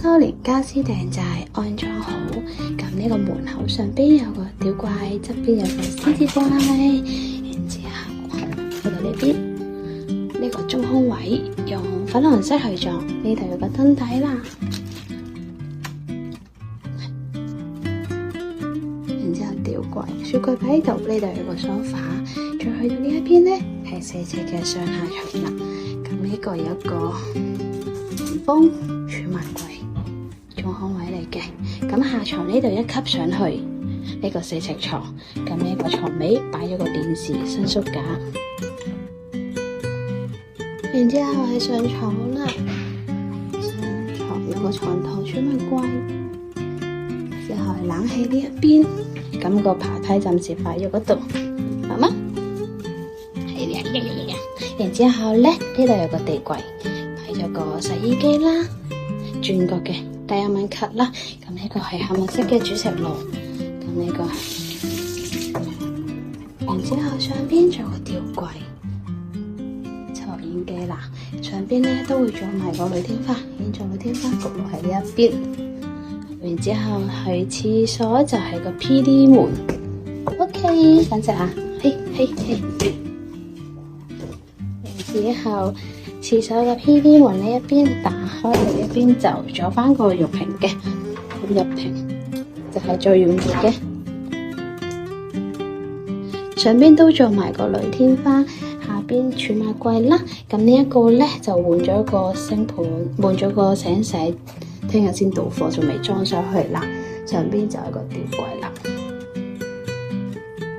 收連家私訂就係安裝好。咁呢個門口上邊有個吊櫃，側邊有個獅子櫃，然之後去到呢邊呢個中空位用粉紅色去撞，呢度有個燈底啦。然之後吊櫃、雪櫃擺喺度，呢度有個梳化，再去到呢一邊咧係4尺嘅上下床啦。咁呢個有一個屏風、儲物櫃、中空位嚟嘅。咁下床呢度一級上去，呢個4尺床，咁呢個床尾擺咗個電視、伸縮架。然之後係上床啦，上床有個床頭儲物櫃，之後係冷氣呢一邊，咁個爬梯暫時擺咗嗰度，好嗎？係呀。然之後咧，呢度有個地櫃，擺咗個洗衣機啦，轉角嘅低壓蚊咳啦，咁呢個係黑墨色嘅煮食爐，咁呢個係，然之後上邊仲有個吊櫃。煙機啦，上邊咧都會做埋個鋁天花，現在鋁天花焗爐喺呢一邊，然之後去廁所就係個 PD 門 ，OK， 等陣啊，嘿，然之後廁所嘅 PD 門呢一邊打開，呢一邊就做翻個浴屏嘅，咁浴屏就係最軟嘅，上邊都做埋個鋁天花。下邊儲物櫃啦，咁呢一個咧就換咗個星盤，換咗個醒洗，聽日先到貨，仲未裝上去啦。上邊就係個吊櫃啦。